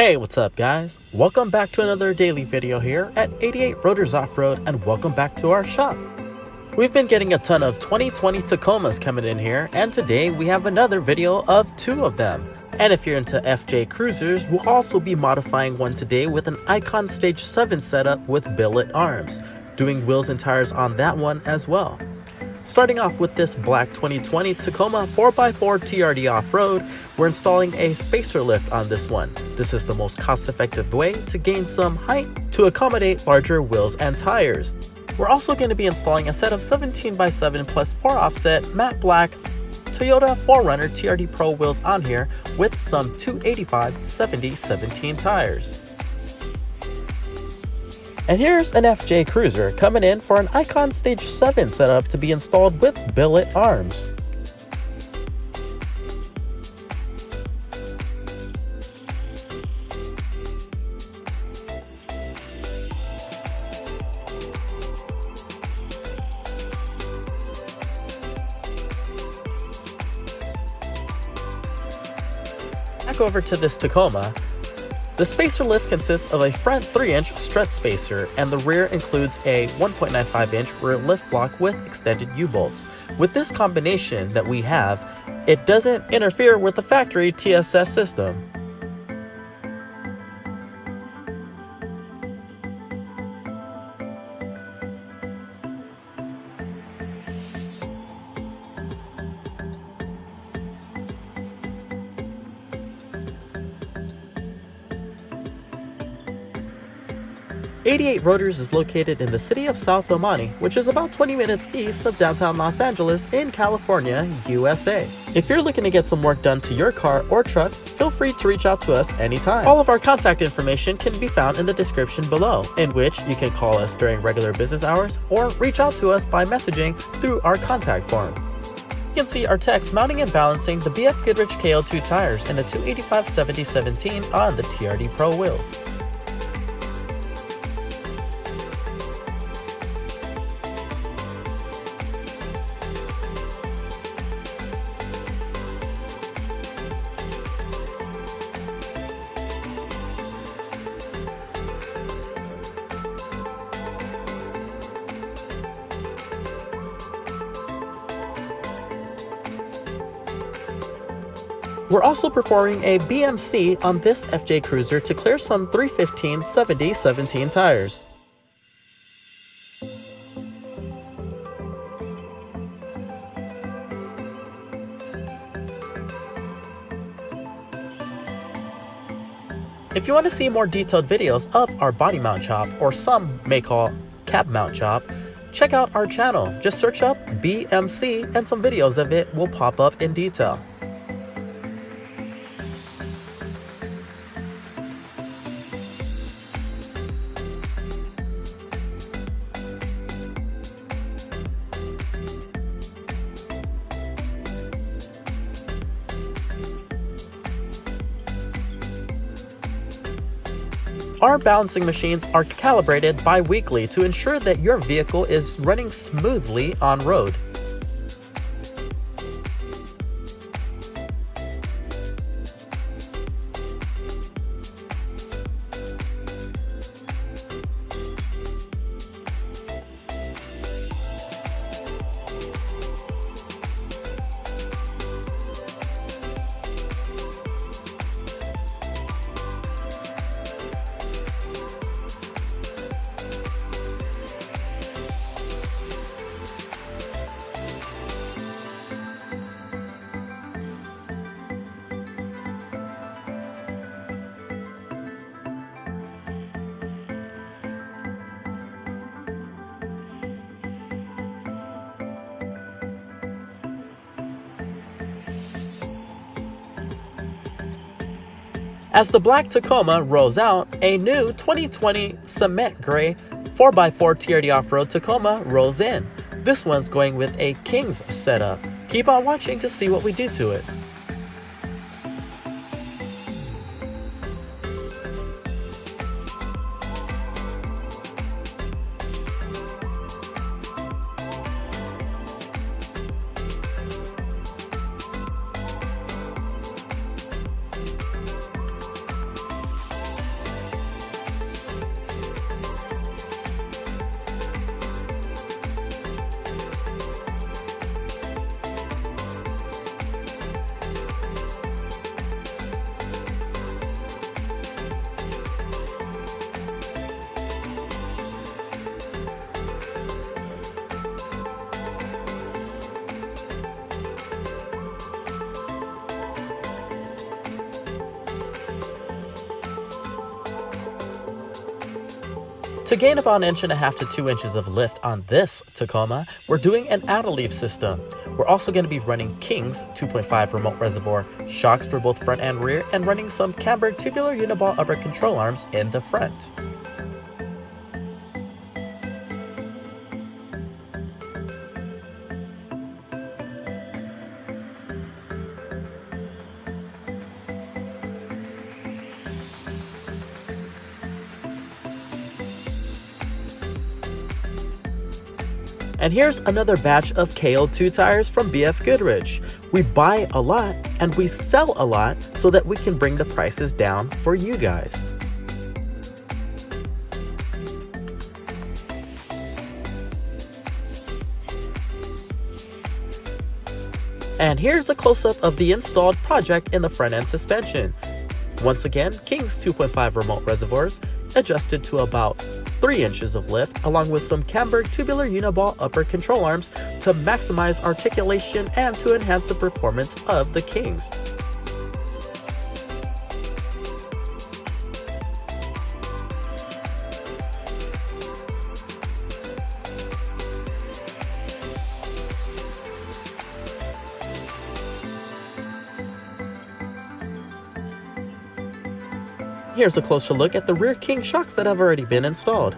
Hey, what's up guys? Welcome back to another daily video here at 88 Rotors Off-Road, and welcome back to our shop. We've been getting a ton of 2020 Tacomas coming in here, and today we have another video of two of them. And if you're into FJ cruisers, we'll also be modifying one today with an Icon Stage 7 setup with billet arms, doing wheels and tires on that one as well. Starting off with this black 2020 Tacoma 4x4 TRD Off-Road, we're installing a spacer lift on this one. This is the most cost-effective way to gain some height to accommodate larger wheels and tires. We're also going to be installing a set of 17x7 plus 4 offset matte black Toyota 4Runner TRD Pro wheels on here with some 285/70/17 tires. And here's an FJ Cruiser coming in for an Icon Stage 7 setup to be installed with billet arms. Back over to this Tacoma. The spacer lift consists of a front 3-inch strut spacer, and the rear includes a 1.95-inch rear lift block with extended U-bolts. With this combination that we have, it doesn't interfere with the factory TSS system. .88 Rotors is located in the city of South Omani, which is about 20 minutes east of downtown Los Angeles in California, USA. If you're looking to get some work done to your car or truck, feel free to reach out to us anytime. All of our contact information can be found in the description below, in which you can call us during regular business hours or reach out to us by messaging through our contact form. You can see our techs mounting and balancing the BFGoodrich KO2 tires in the 285/70/17 on the TRD Pro wheels. We're also performing a BMC on this FJ Cruiser to clear some 315/70/17 tires. If you want to see more detailed videos of our body mount job, or some may call cab mount job, check out our channel. Just search up BMC and some videos of it will pop up in detail. Our balancing machines are calibrated bi-weekly to ensure that your vehicle is running smoothly on road. As the black Tacoma rolls out, a new 2020 cement gray 4x4 TRD Off-Road Tacoma rolls in. This one's going with a King's setup. Keep on watching to see what we do to it. To gain about 1.5 to 2 inches of lift on this Tacoma, we're doing an out-of-leaf system. We're also going to be running King's 2.5 remote reservoir shocks for both front and rear, and running some CAMBURG tubular uniball upper control arms in the front. And here's another batch of KO2 tires from BFGoodrich. We buy a lot and we sell a lot so that we can bring the prices down for you guys. And here's a close-up of the installed project in the front end suspension. Once again, King's 2.5 remote reservoirs adjusted to about 3 inches of lift, along with some CAMBURG tubular uniball upper control arms to maximize articulation and to enhance the performance of the Kings. Here's a closer look at the rear King shocks that have already been installed.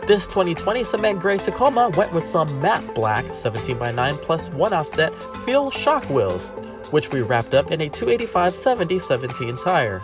This 2020 cement gray Tacoma went with some matte black 17x9 plus 1 offset feel shock wheels, which we wrapped up in a 285/70/17 tire.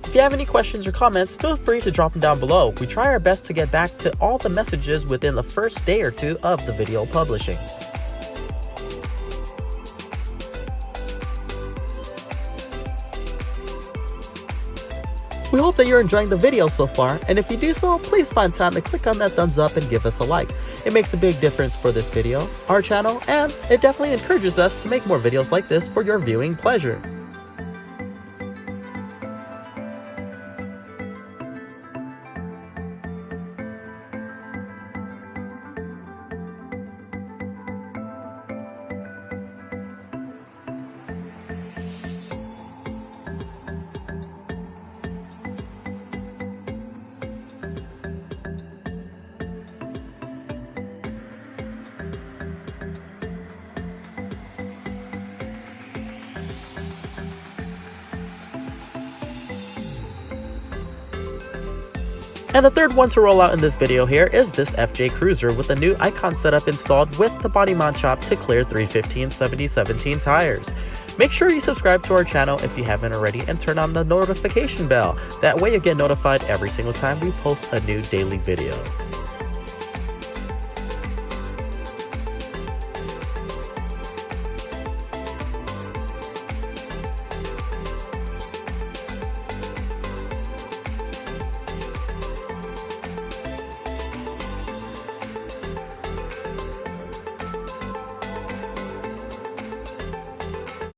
If you have any questions or comments, feel free to drop them down below. We try our best to get back to all the messages within the first day or two of the video publishing. We hope that you're enjoying the video so far, and if you do so, please find time to click on that thumbs up and give us a like. It makes a big difference for this video, our channel, and it definitely encourages us to make more videos like this for your viewing pleasure. And the third one to roll out in this video here is this FJ Cruiser with a new icon setup installed with the body mount shop to clear 315/7017 tires. Make sure you subscribe to our channel if you haven't already and turn on the notification bell. That way you get notified every single time we post a new daily video.